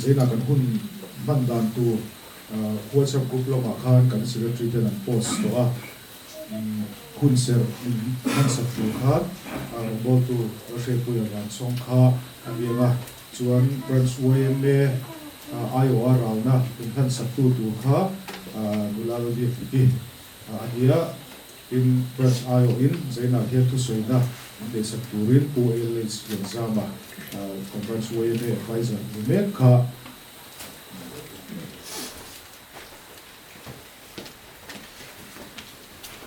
zaina kan hun bandan tu WhatsApp group lo ma khan kan secretary ten an post to a hun ser han sak tu kha bol tu rashe pu ya ban song kha avianga chuan branch OMA IOR rauna in han sak tu kha gulalo di ki adia in branch IO in zaina here to soina de sak turin OLH exama branch OMA advisor me kha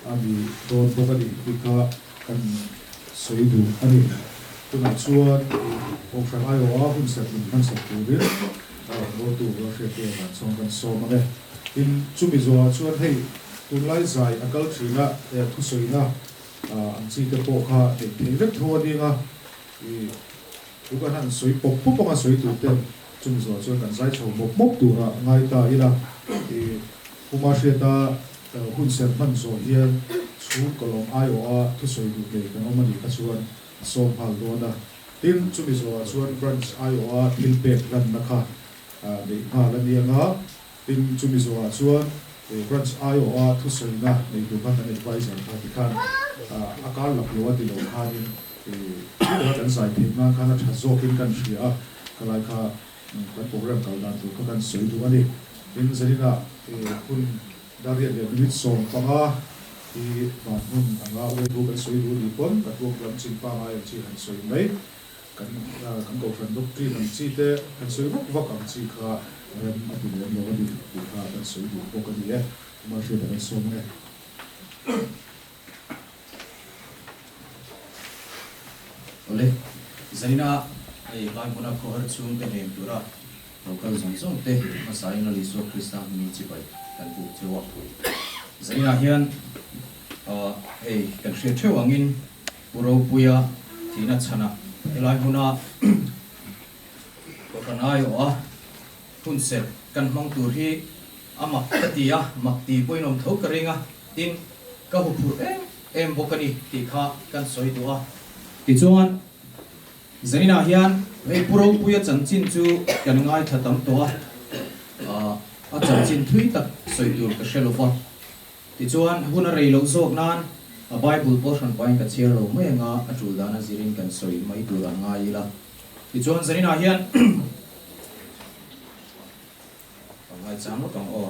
ami don bokani bika kan soidu ani tuna chuan ofran ayo a hun sa in han sa turin go tu go she te na chong kan so mane in chumi zo chuan hei tunlai zai akal thina thu soina ang chi te po kha te thevek thodi nga i ukan han soi pop pop ma soi tu ten chumi zo chuan kan zai chho mop mop tu ra ngai ta ila i kuma she ta hun ser man zo hian chu kolom ayo a thu soi du ke kan omani ka chuan som hal do na tin chumi zo chuan branch ayo a thil pek lan na kha de ha la ni nga tin chumi zo chuan branch ayo a thu soi na nei du kan an advisor ka ti khan akal lak lo ti lo kha din kan sai thim na kha na tha zo kin kan shia kalai kha kan program kal dan tu kan soi du ani tin zarina kun Daria dia duit som panga I bangun anga we bu kan soi du di pon ka tu kan chin pa ai chi han soi mai kan ko fan doctrine ang chi te kan soi vak vak ang chi kha atu le no di kha kan soi du ko kan ye ma she da som ne ole zarina ai lai mona ko har chung te nem tura local zong zong te ma sai na li so krista mi chi bai kan bu chewa zarina hian kan hre theu angin puro puya thina chana elai huna ko kanai o hun ser kan mong tur hi ama tatia makti poinom tho karinga tin ka hu phur em bokani ti kha kan soi tua ti chuan zarina hian ei puro puya chanchin chu kan ngai thatam to a chanchin thui tak soi tur ka shelofa ti chuan huna rei lo zok nan a bible portion point ka chiar lo mai nga atul dana zirin kan soi mai tur nga ila ti chuan zarina hian ngai cham lo tong o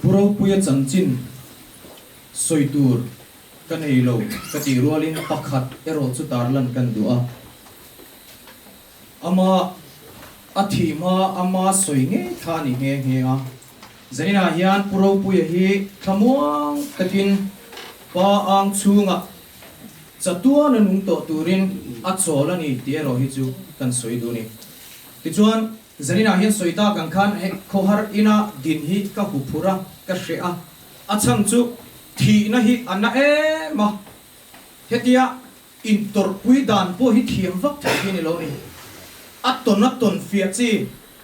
puro puya chanchin soi tur kan ei lo ka ti rualin pakhat ero chu tarlan kan du'a ama athima ama soi nge thani nge a zarina hian puro puya hi thamuang takin pa ang chunga chatua na nung to turin a cholani tiero hi chu kan soi du ni ti chuan zarina hian soita kan khan he khohar ina din hi ka hupura ka shea a chang chu thi na hi anna ma hetia in tor pui dan po hi thiam vak thi ni lo ni aton fia chi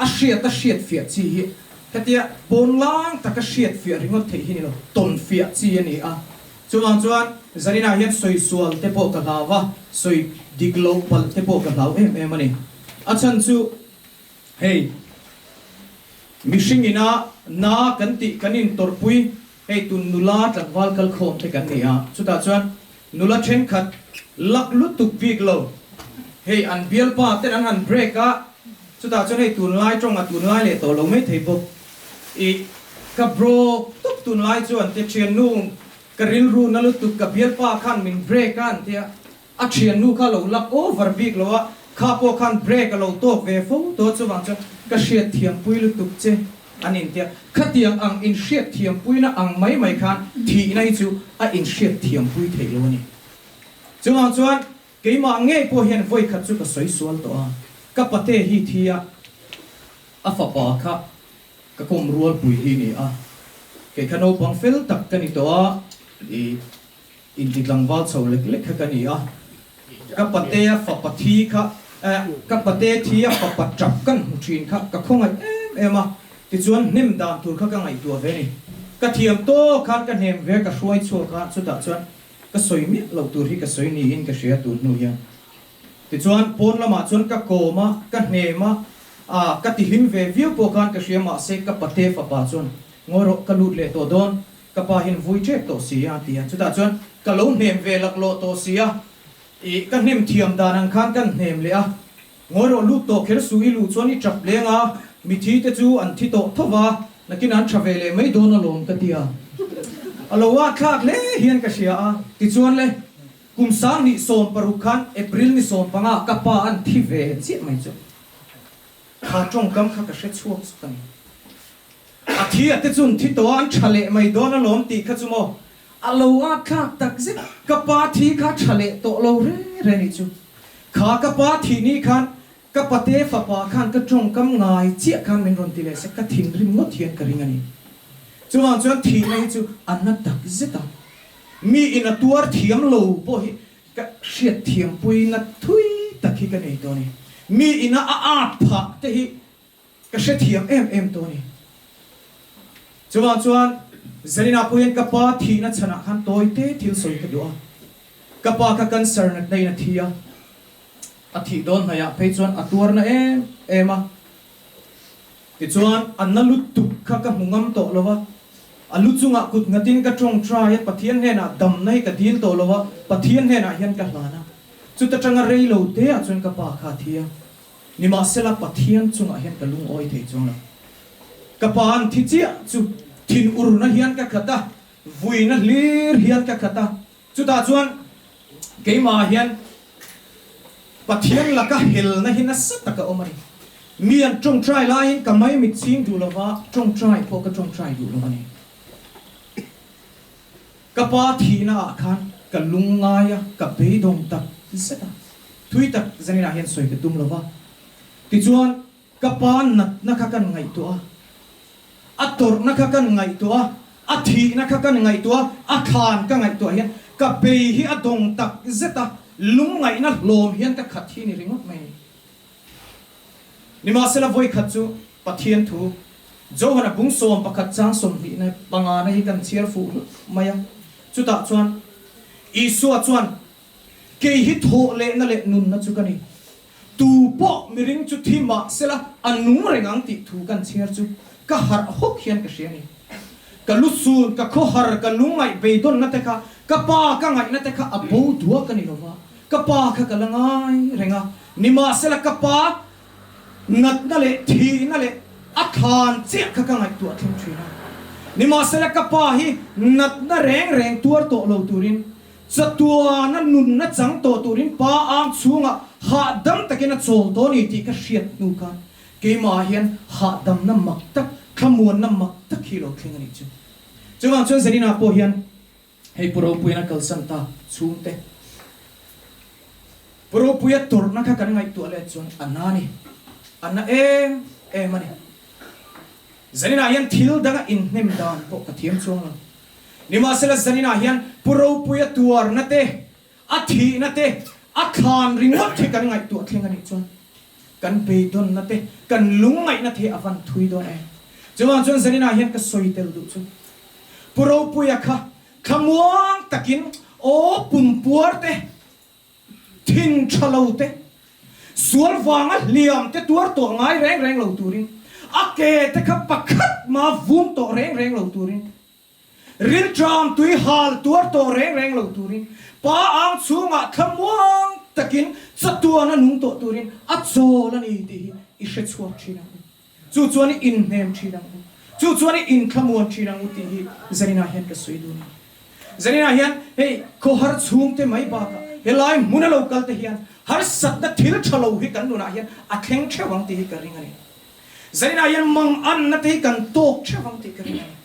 a shiat fia chi hi hetia bon lang ta ka shiat fia ringot thei hi ni lo ton fia chi ani a chuan zarina hian soi sual te po ka lawa soi diglo pal te po ka law em ani a chan chu hey mishing ina na kanti kanin torpui hey tun nula tlawal kal khom te kan nia chuta chuan nula then khat lak lu tuk big lo hey an bial pa te an han break a chuta chuan hey tun lai tong a tun lai le to lo mai thei bo I ka bro tuk tun lai chuan te chian nu karil ru na lu tuk ka bial pa khan min break an te a chian nu kha lo lak over big lo a kha po khan break lo tok ve fo to chuwang chu ka hriat thiam pui lu tuk che anin tia khatiang ang in hriat thiam pui na ang mai khan thi nai chu a in hriat thiam pui thei lo ni chuwang chuan keima nge po hian voi khat chu ka soi sual to a ka pate hi thia a fa pa kha ka kom rual pui hi ni a ke khano pang fel tak kani to a I in tiklang wal chho lek kha kani a ka pate fa pathi kha ka pate thia fa patap kan thin kha ka khongai ema ti chuan nim dan tur kha ka ngai tu ve ni ka thiam to khan ka nem ve ka hruai chu ka chu ta chuan ka soi mi lo tur hi ka soi ni in ka shia tur nu hian ti chuan pon lama chuan ka koma ka hnema ka ti him ve viu po kan ka shia ma se ka pate fa pa chuan ngoro ka lut le to don ka pa hin vui che to sia ti an chuta chuan ka lo hnem ve lak lo to sia I ka hnem thiam dan ang khan kan hnem le a ngoro lut to kher sui lu chuan I trap lenga mi thi te chu an thi to thowa nakin an travele mai don alom ka tia alowa khak le hian ka shia a ti chuan le kum sang ni som parukhan april ni som panga ka pa an thi ve chi mai chu kha tong kam kha ka she chuak kan a thi ate chun thi to an thale mai don alom ti kha chu mo alowa khak tak zit ka pa thi kha thale to lo re ni chu kha ka pa thi ni khan ka pate fa pa khan ka tong kam ngai chi khan min ron ti le se ka thin rim ngot hian ka ring ani chuan chuan thi nei chu an tak zeta mi in a tuar thiam lo po hi ka hriat thiam pui na thui takhi ka nei to ni mi in a pha te hi ka hriat thiam em to ni chuan zanina puyen ka pa thi na chana khan toi te thil soi ka do ka pa ka cancer na nei na thia a thi don haya pe chuan a tuar na ema ti chuan an na lut tuk kha ka mungam to lowa alu chunga kut ngatin ka tong try pathian he na dam nai ka dil to lowa pathian he na hian ka hlana chu ta tanga rei lo te a chun ka pa kha thia ni ma sela pathian chunga hian ka lung oi the chunga ka pa an thi chi chu thin ur na hian ka khata vui na lir hian ka khata chu ta chuan ke ma hian pathian la ka hel na hin na sa ta ka omari mi an tong try line ka mai mit sing du lawa tong try po ka tong try du lawa ni ka pa thi na khan ka lungaya ka be dong tak zeta thui tak zanina hian soi ka tum lawa ti chuan ka pa nat na kha kan ngai to a tor na kha kan ngai to a thi na kha kan ngai to a khan ka ngai to hian ka be hi a dong tak zeta lung ngai na lom hian ka khat hi ni ringot mai ni ma sela voi khat chu pathian thu zo hana bung som pakhat chang som bi na panga na hi kan chiar fu maya chuta chuan isu a chuan ke hi tho le na le nun na chu kani tu po miring chu thima sela anu rengang ti thu kan chiar chu ka har hok hian ka hriani ka lusun ka kho har ka lungai beidon na te kha ka pa ka ngai na te kha abo duwa kani lova ka pa kha ka langai renga nima sela ka pa nat na le thi na le a khan che kha ka ngai tu a thim thina ni ma sela ka pa hi nat na reng tuar to lo turin chatua na nun na chang to turin pa ang chunga ha dam takena chol to ni ti ka hriat nu ka ke ma hian ha dam na mak tak khamuan na mak tak khilo thing ani chu chuan chuan zanina po hian hei puro puina kalsan ta chungte puro puya tor na kha kan ngai tu ale chuan anani anna mani zanina hian thil danga in hnem dan po ka thiam chuang lo ni ma sela zanina hian puro puya tuar na te a thi na te a khan ringot the kan ngai tu thling ani chuan kan pe don na te kan lung ngai na the avan thui don e chuan zanina hian ka soi tel du chu puro puya kha khamuang takin o pum puar te thin thalo te sual wanga liam te tuar to ngai reng lo turin ake te kha pakhat ma vum to reng lo turin rin tram tui hal tuar to reng lo turin pa ang chunga khamuang takin chatua na nung to turin a chol ani ti I hre chuak thina chu chuan in hnem thina chu chuan in khamuan thina ti hi zanina hian ka soi du ni zanina hian hei ko har chung te mai ba ka helai muna local te hian har sat na thil thalo hi kan nu na hian a thleng thewang ti hi ka ring ani zanina hian mang an na te kan tok thewang ti ka ring ani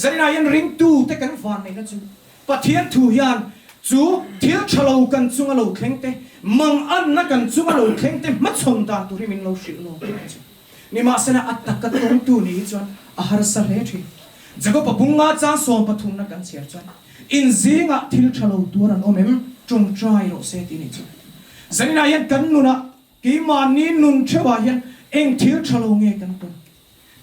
zanina hian ring tu te kan van nei na chu pathian thu hian chu thil thalo kan chunga lo thleng te mang an na kan chunga lo thleng te ma chom da tu ri min lo shil lo ni ma sana atta ka tong tu ni chuan a har sa le thi jago pa bunga cha som pathum na kan chiar chuan in zinga thil thalo tur an omem trong try ro se ti ni chu zanina hian kan nu na ki ma ni nun thewa hian eng thil thalo nge kan tu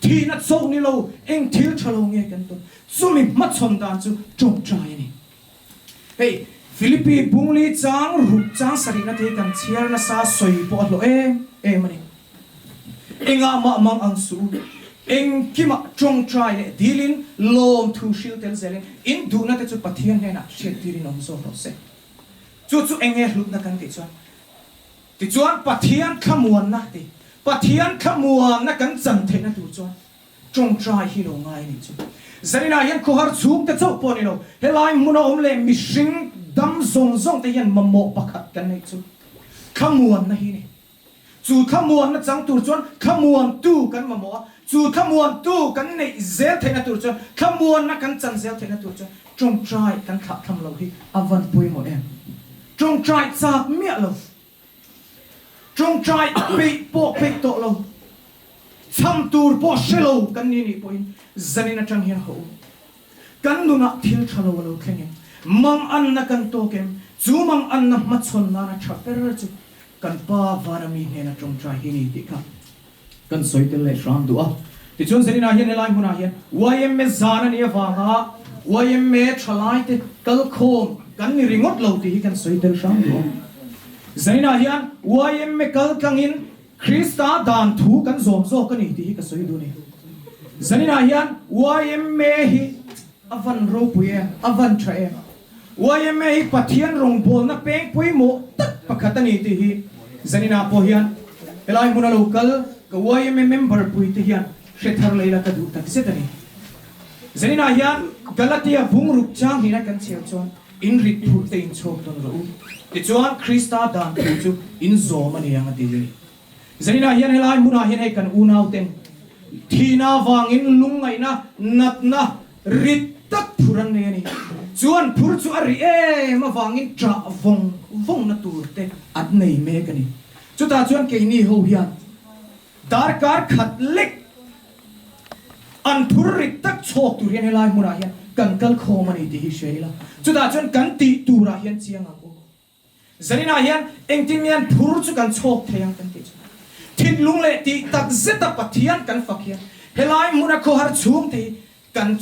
thi na chok ni lo eng thil thalo nge kan tu chumi ma chom dan chu trong try ni hey Philippi bungli chang rup chang sarina the kan chiar na sa soi po lo mani enga ma mang ang su eng kima trong try ne dilin lom thu shil tel zelin in du na te chu pathian ne na shet tirin om so ro se chu enge hlut na kan ti chuan pathian khamuan na ti pathian khamuan na kan chan the na tu chuan trong try hi lo ngai ni chu zarina hian ko har chuk te chau pon ni lo helai muna om le mishing dam zong te hian mamo pakhat kan nei chu khamuan na hi ni chu khamuan na chang tur chuan khamuan tu kan mamo chu khamuan tu kan nei zel the na tur chuan khamuan na kan chan zel the na tur chuan trong try kan kha tham lo hi avan pui mo em trong try chak mia lo trong try pe po pe to lo cham tur po shelo kan ni point zanina chang hian ho kan nu na thil thalo lo khengen mang an na kan to kem chu mang an na ma chon na na chaper chu kan pa varami he na trong try hi ni ti kha kan soitel le ram du a ti chon zanina hian elai huna hian ym me zana ni awanga ym me thalai te kal khom kan ni ringot lo ti kan soitel ram du zaina hian ym me kal kangin Krista dan thu kan zom zo kan ni ti ka soi du ni zanina hian ym me hi avan ro puye avan trae ym me hi pathian rong bol na peng pui mo tak pakhatani ti hi zanina po hian elai huna local ka ym member pui ti hian shethar leila ka du tak setani zanina hian galatia bung rup chang hi na kan cheu chon in rit thu te in chok ton ro ti chuan Krista dan thu chu in zom ani ang ti ni zanina hian helai muna hian he kan unau ten thina wangin lungai na natna rit tak phuran ne ni chuan phur chu ari ma wangin tra vong na tur te at nei me kani chu ta chuan ke ni ho hian darkar khat lek an phur rit tak chok tur hian helai muna hian kan kal khom ani ti hi sheila chu ta chuan kan ti tura hian chiang a ko zanina hian engtimian phur chu kan chok theyang kan ti thin lung le ti tak zeta pathian kan fakhian helai muna ko har chum ti kan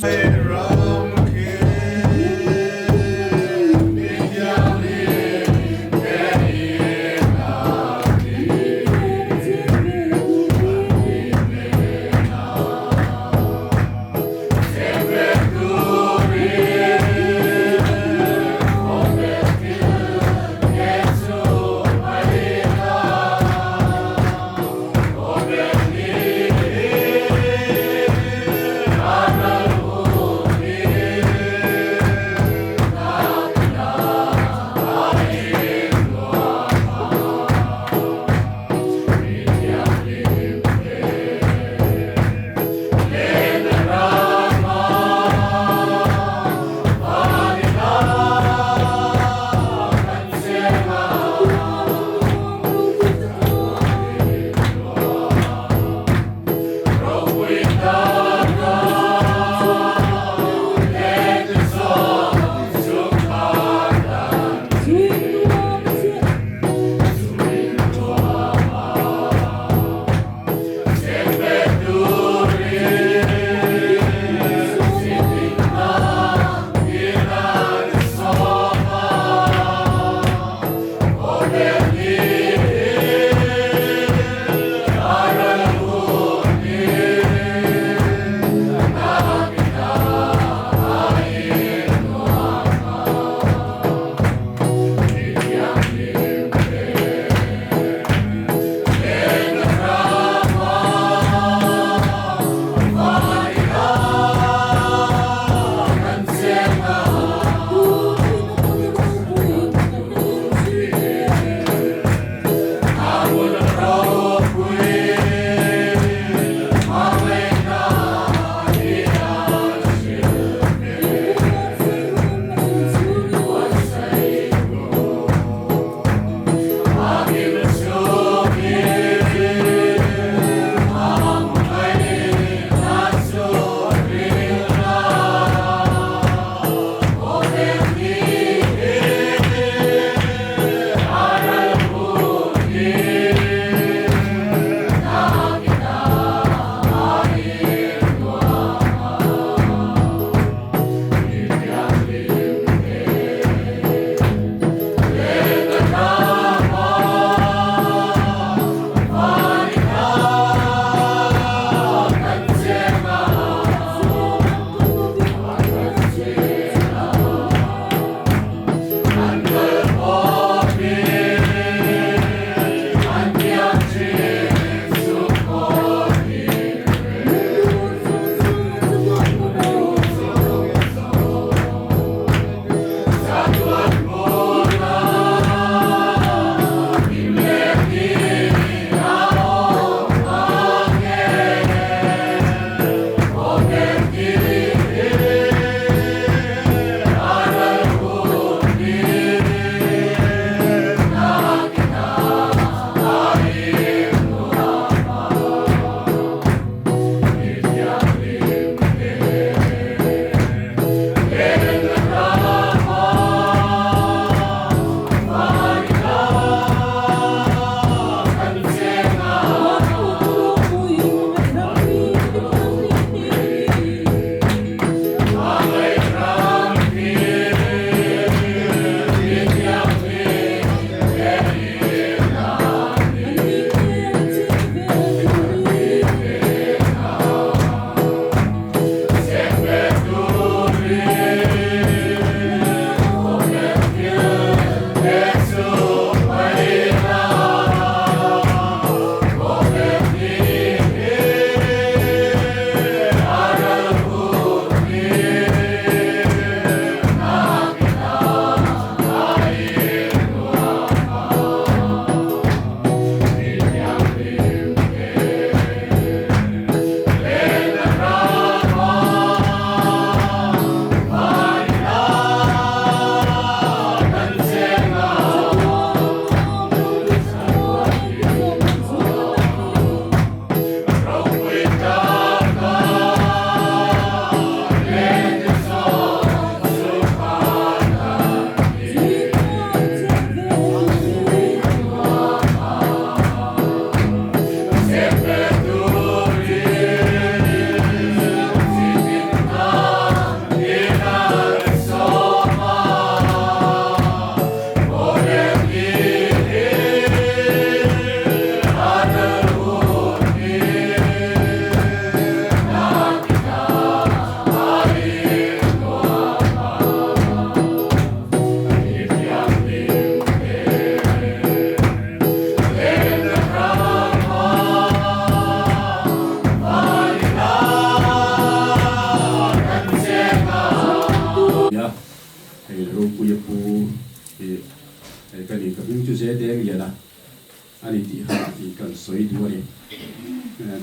ani ti ha ti kan soi du ni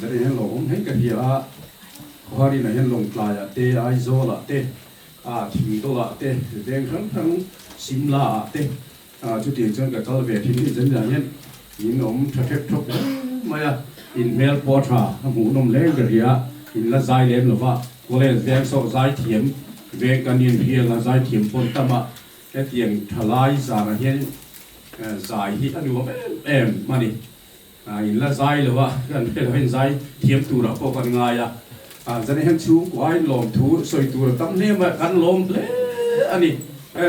dari hen lo om hen ka hi a hari na hen long tla ya te ai zo la te a thing to la te deng khang khang sim la te chu ti chon ka kal ve thin ni zen ya hen in om tha thep thop ma ya in mel potra mu nom leng ka ria in la zai lem lo wa ko le veng so zai thiam ve kan in hi la zai thiam pon tama ke tiang thalai za na hen zai hi anu em mani in la zai lo wa kan pe hen zai thiam tu ra ko kan nga ya zan hen chu kwai lom thu soi tu tam ne ma kan lom ple ani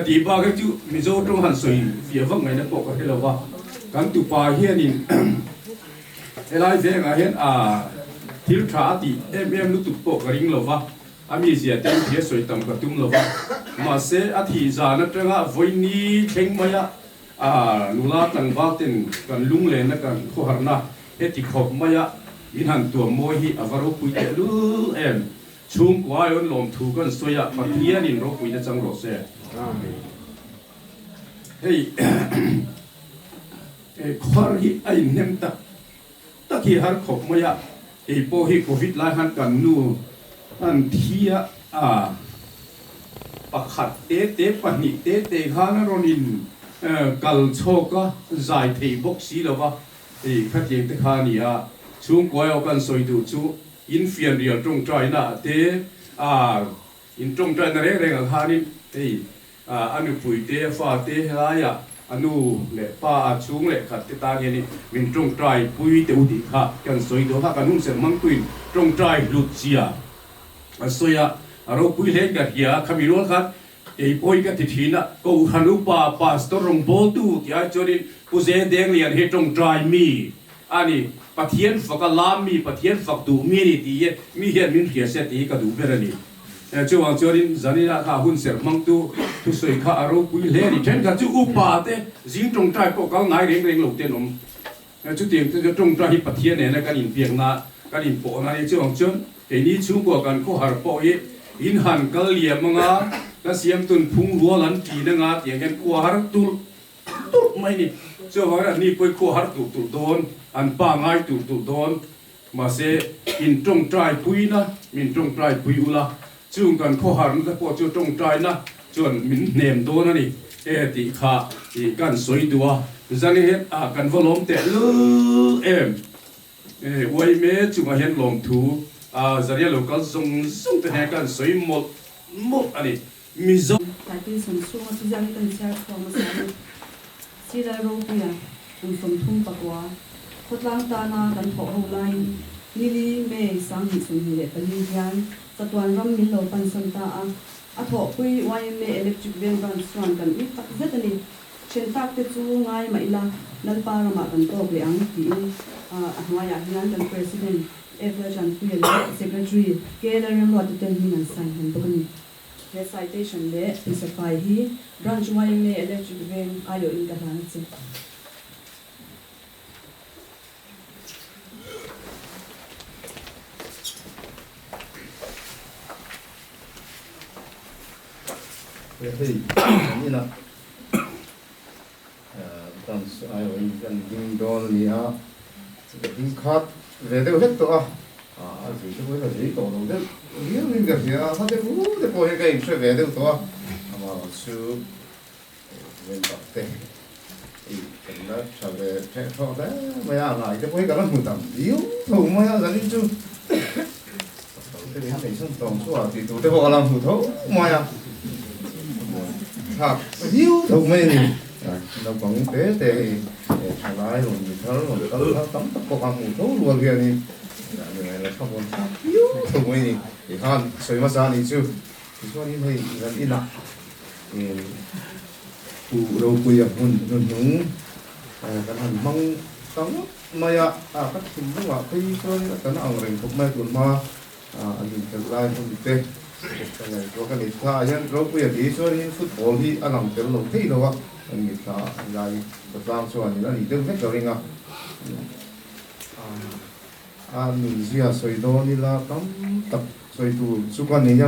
ti ba ka chu mi zo trong han soi fia vang ngai na ko ka he lo wa kan tu pa hian in elai ve nga hen thil tha ti em nu tu po ka ring lo wa ami zia tem thia soi tam ka tum lo wa ma se a thi za na tanga voi ni theng ma ya nula tang ba ten kan lung le na kan kho har na he ti khop ma ya in han tua moi hi avaro pui te lu em chung kwai on lom thu kan soya pathian in ro pui na chang ro se hey khor hi ai nem ta ki har khop ma ya po hi covid lai han kan nu an thia pakhat te pani te khana ronin kal choka zai thei bok si lawa khat yeng te khani chung kwai kan soi du chu in fian rial trong trai na te in trong trai na re ga khani anu pui te fa te la ya anu le pa chung le khat te ta nge ni min trong trai pui te u ti kha kan soi do ha kan nun se mang tuin trong trai lut chia soya aro pui le ga ya khamiro khat poi ka ti thina ko hanu pa pastor rong bol tu tia chorin pu ze deng lian he trong trai mi ani pathian fakalami pathian faktu mi ni ti ye mi hian min khia se ti ka du berani chuang chorin zanina kha hun ser mang tu soi kha aro pui le ni then ka chu upa te jing trong trai po ka ngai reng lo te nom chu tiang te trong trai pathian ne na kan in piang na kan in po na ni chuang chon ke ni chu ko kan ko har po ye in han kal liam nga la siam tun phung rual an ki na nga tiang hen ko har tu mai ni cho wa ni poi ko har tu don an pa ngai tu don ma se in trong trai pui na min trong trai pui ula chung kan ko har na po chu trong trai na chon min nem do na ni ti kha ti kan soi duwa zani het kan volom te lu em wai me chu ma hen lom thu zaria local song te ha kan soi mo ani mi zo ta tin som su ma tu jang kan cha ko ma sa si la ro pu ya un som thum pa kwa khotlang ta na kan tho ho lai ni li me sang ni sum ni le pa ni yan ta tuan ram min lo pan san ta a tho pui wai me electric van ban swan kan i tak zet ani chen tak te chu ngai ma ila nal pa ra ma kan to le ang ti a hwa ya hian kan president ever jan pu ya secretary ke la ram lo te ten hin an sign han bokani citation le isafai hi branch wai me electric van ayo in ka han che thì như là tầm ai ở gần kinh đô này á kinh khát về đâu hết rồi chỉ cho bây giờ chỉ tổ đầu đấy nếu mình gặp gì sao thế cũng để coi cái sẽ về đâu rồi mà sư về tập thể thì cái đó sau về sẽ không đấy bây giờ lại cho coi cái nó một tầm yếu thủ mà giờ đi chứ cái này xong tổng số thì tụi tôi họ làm thủ thấu mà thật hiếu thùng mình đâu còn tế thì thằng lái rồi mình thở tắm có hàng một số luôn kia thì người này là không còn hiếu thùng mình thì han soi massage đi chứ thì cho nên hay gần in nặng thì phụ đầu quỳ hồn nhúng cái hàng măng tắm maya các thùng nước ngọt khi tôi cái nào mình cũng may tuần ma anh cái lái không tệ cái này có cái lịch thà nhân rồi bây giờ đi cho nên football thì anh làm cái lồng thi đâu ạ anh lịch thà lại tập làm cho anh là đi được hết rồi nghe mình chỉ là soi đó đi là tắm tập soi tu su quan này nhá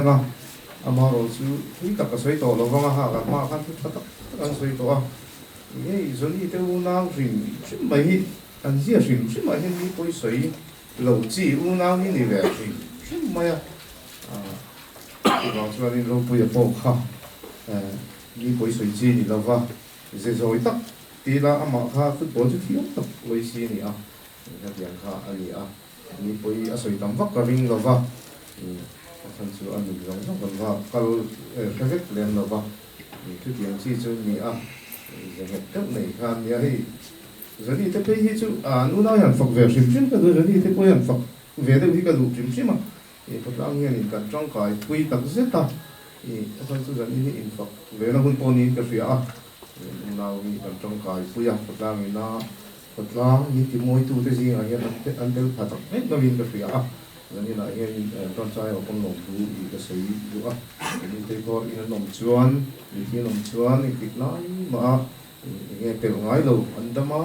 mà rồi su khi tập cái soi tổ nó văng ha là mà kan tập soi tổ cái rồi đi theo nào thì chứ mấy anh chia sẻ lúc mà hiện đi bôi sấy lâu chỉ u nào như vậy thì chứ mà vào cho nên lâu bôi bộ khá đi bôi sấy chỉ thì lâu vào rồi tắc thì là mà khá football chút thiếu tập bôi xí này cái tiếng khá anh đi bôi sấy tắm vắt cái ring lâu vào thân chú anh mình giống giống vào kalau cái vết lên lâu vào cái tiếng chỉ cho mình giờ hết đất này khan ya hi giờ đi tới đây hi chú nu nào hàng phật về sim sim cái giờ đi tới đây hàng phật về đây thì cái đủ sim sim mà thì phật đang nghe mình cần trong cái quy tắc rất ta thì cái chú giờ đi in phật về nó hun poni cái phía nu nào mình cần trong cái quy phật đang mình na phật đang như cái môi tu cái gì anh anh đều thật hết nó mình cái phía giờ như là anh con trai ở con lồng thú thì cái sấy đúng không mình thấy có in lồng chuan mình thấy lồng chuan thì kịch nói mà nghe từ nói đâu anh ta mà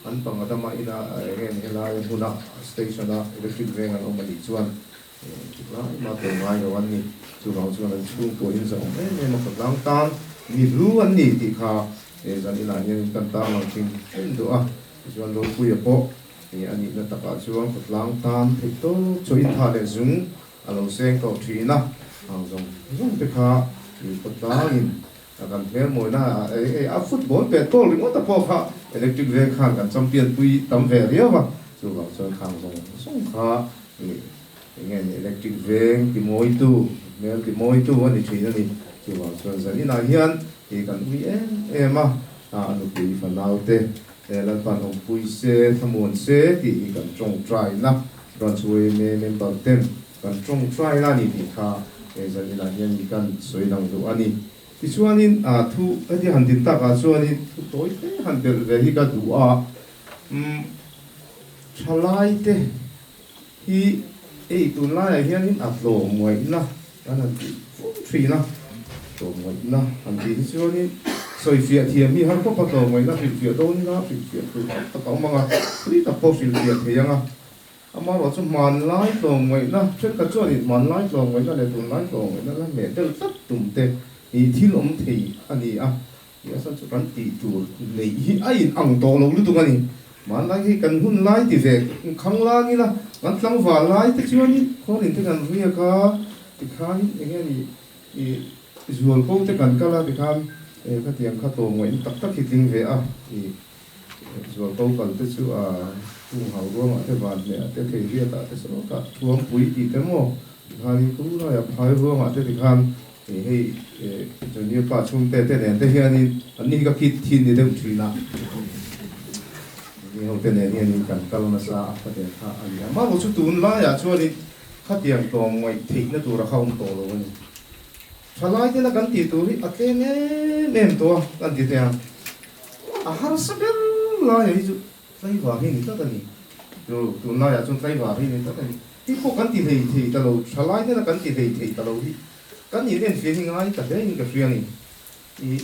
anh bằng ta mà ina nghe là huna station đó electric van anh ông mà đi chuan kịch nói mà từ nói đâu anh đi chú vào chuan anh xuống của in rộng đấy mà còn lang tan mi lu anh đi thì khá giờ như là như cần ta làm chuyện đúng không chuan đâu vui bộ thì anh ấy tập ở chuông Phật lang tan thì tôi cho ít thà để dùng alo sen cầu thủy na hàng dùng cái khá thì Phật lang cần phải mỗi na football petrol thì mỗi tập phò electric về khang cần champion quy tầm về riêng mà chú vào cho khang dùng khá thì nghe electric về cái môi tu anh thủy này chú vào cho giờ đi nào hiền thì cần quy em mà anh quý phần nào thế là phần ông pui xe tham muốn xe thì cần trồng trái na còn suy men bảo tên cần trồng trái na thì khá giờ thì là nhân cần suy năng đủ anh thì suy anh thu cái gì hành tin ta cả suy anh thu tối thế hành tin về hi cả đủ chalai thế hi tu lai hi anh lo ngoài na anh phi na lo ngoài na hành tin suy anh soi phía thì mi har có bắt đầu ngoài na phía đâu na phía tu ta có mà đi tập po phía thì yang mà bảo cho man lai lo ngoài na trên cái chỗ này man lai lo ngoài na để tu lai lo ngoài na là mẹ đều rất tụng tê thì lom thì anh đi ya san cho kan ti tu nei hi ai ang to lo lu tu ngani man lai hi kan hun lai ti ve khang la ni la kan tlang wa lai te chu ni ko rin te kan ria ka ti khan nge ni zual ko te kan kala ti khan cái tiếng khát tổ ngoài tắc tắc khi tiếng về thì rồi câu cần tới chú tu hậu luôn thế bạn mẹ thế thì kia tại thế số cả tuông quý thì thế mò hai cũng là hai vương thế thì khan thì hay rồi như cả chung tê tê này tê here ni anh đi cái kit thiên thì đem truy na thì hậu tê này ni cần kalau nasa cái thế ha anh mà một chút tuôn lá ya chú đi khát tiếng tổ ngoài thì nó tu ra không tổ rồi Salai thế là kan ti tu hi ate nem to kan ti te har sabel la hi ju sai wa hi ni ta ni tu na ya chun sai wa hi ni ta ni ti ko kan ti thei ta lo salai thế là kan ti thei ta lo hi kan ni nen fi hi ngai ta de ni ka fi ni i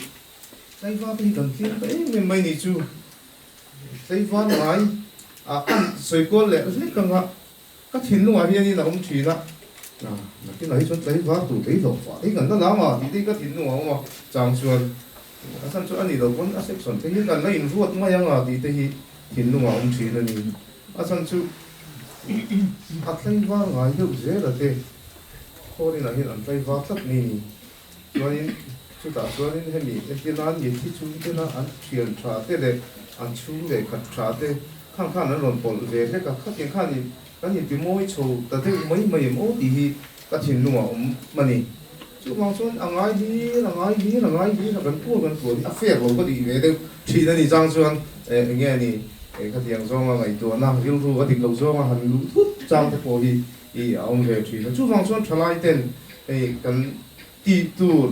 sai wa hi kan fi ta me mai ni chu sai wa ngai kan soi ko le ni kan ha ka thin lu hi ni na om thi na cái này chúng lấy vác tủ lấy đồ phá cái gần đó lắm mà thì cái thìn nó mà trang xuân cái sản xuất anh đi đâu cũng sẽ sản thế hiện gần lấy vuốt mà yang à thì cái thìn nó mà ông chỉ là gì sản xuất lấy vác ngay đâu dễ là thế thôi thì là hiện lấy vác tất nè cho nên chúng ta cho nên hay gì cái nan gì thì chúng cái nan ăn truyền trả thế để ăn chú để cắt trả thế khang khang nó lộn bột về cái các cái khang gì cái gì bị môi trầu,แต่ที่ไม่โม้ดีก็ทิ้งนู่นมันนี่ช่วงบางส่วนอะไรดีถ้ากันพูดอ่ะเฟียเราก็ดีเลยแต่ทีนั้นนี่จังส่วนเงี้ยนี่ก็ที่ยังส่งมาไอ้ตัวน่ะยิ่งรู้ก็ที่เราส่งมาหันรู้ทุกจังแต่พอที่เอาเงินทีแล้วช่วงบางส่วนทลายเต้นกันตีตูด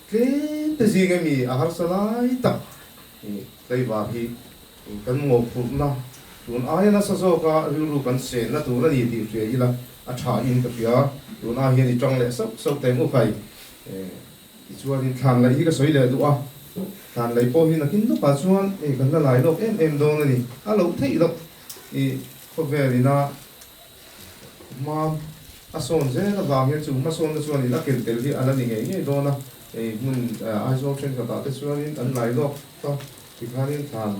เกแต่สิ่งนี้มีอาหารสลายตับได้ว่าที่กันหมกฝุ่นนะtuần ai na sa so ka ru kan se na tu na ni ti fe ila a tha in ka pia tuần ai hian ni tong le so te mu phai ti chuan in than lai hi ka soi le du a than lai po hi na kin no pa chuan kan na lai lok em do na ni a lo thei lo i ko ve ni na ma a son je na ba hian chu ma son na chuan ni la ken tel hi ala ni nge do na mun ai so chen ka ta te chuan in an lai lok to ti khanin than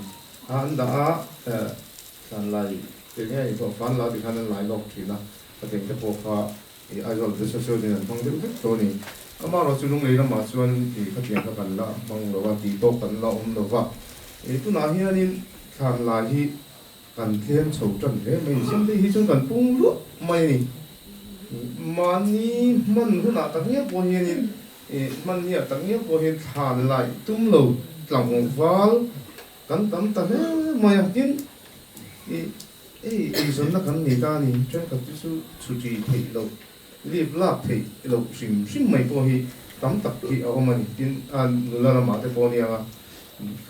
an da than lại thế này có phán là thì khăn lại lọc thì là có thể cái bộ pha thì ai rồi cái số thì là phong được hết rồi này mà nó chú lúc này là mà xuân thì phát triển các cần là mong là thì tốt cần là là vậy thì tôi nói hiện nay than lại thì cần thêm sầu trần thế mình xem đi chúng cần phun lúa mày này mà ni mình cái nào tất nhiên bao nhiêu này mình nhiều tất nhiên bao nhiêu than lại tung lầu lòng vào cần tắm tắm mày học kiến dân là cần người ta này cho các cái sự chủ trì thì lâu liệp lạp thì lâu sim mấy bao nhiêu tắm tập thì ở mà tin anh là mà cái bao nhiêu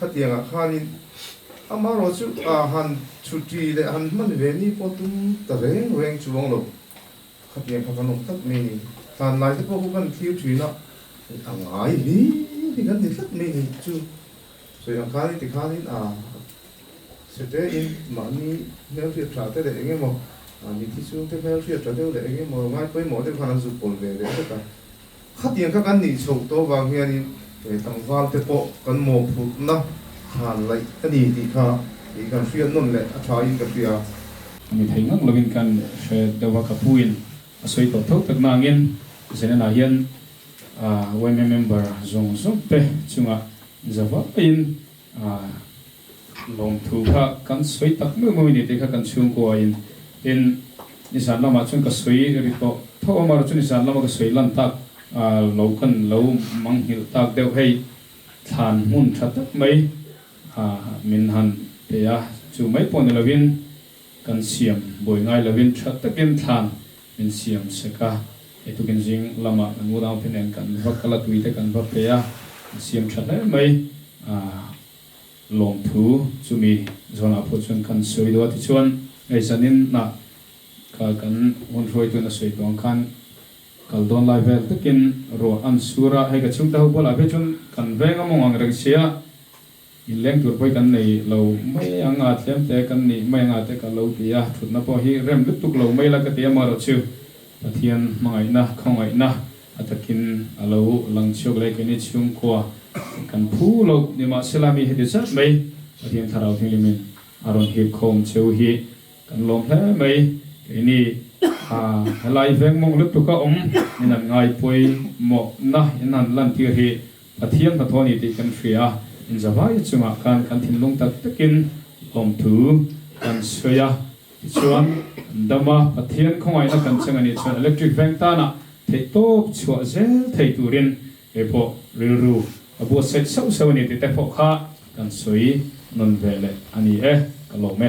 khát tiền khát nên mà rồi chú han chủ trì để han mình về đi bao tum ta rèn chuông lâu khát tiền khát nông tất mình han lại cái bao cần thiếu thủy nó ai đi thì cần thì rất mình chú rồi khát thì khát nên sẽ thế in mà ni nếu việc trả thế để nghe một ni thì xuống thế nếu việc trả thế để nghe một ngay với mỗi cái phần dụng bổn về để tất cả khát tiền các anh ni sầu to vàng nghe ni để tăng vào thế bộ cần một phút na hàn lại cái gì thì khá thì cần phiền nôn lệ thay cái phiền mình thấy ngắc là mình cần sẽ đầu vào các buin xoay tổ thốt tất năng in sẽ là hiện women member dùng giúp pe chung à giờ vấp in lòng thu ha kan soi tak mo ni te kha kan chung ko in nisan lama chung ka soi ri to tho ma ro chung nisan lama ka soi lan tak lo kan lo mang hil tak deu hei than mun that tak mai min han te ya chu mai pon lovin kan siam boi ngai lovin that takin than min siam seka etu ken jing lama nu dang phen kan vakala tuite kan va pe ya siam that mai lòng thu chumi zona pho chun kan soi do ti chuan ei sanin na ka kan hon roi tu na soi tong khan kal don lai vel takin ro an sura he ka chung ta ho bola be chun kan venga mong ang reng sia in leng tur poi kan nei lo mai anga tlem te kan ni mai anga te ka lo pia thut na po hi rem lut tuk lo mai la ka te ma ro chu pathian mangai na khongai na atakin alo lang chok le ke ni chung ko kan phu lo ni ma selami he de sa mai pathian tharau thing limin aron hi khom cheu hi kan lom hle mai ke ni lai veng mong lut tu ka ni nan ngai poi mo na inan lan ti hi pathian pathoni ti kan fria in zawai chunga kan thin lung tak takin lom thu kan soya chuan dama pathian khongai na kan changani chuan electric veng ta na thei top chua zel thei turin epo rilru abu set so ni te pho kha kan soi non vele ani kalome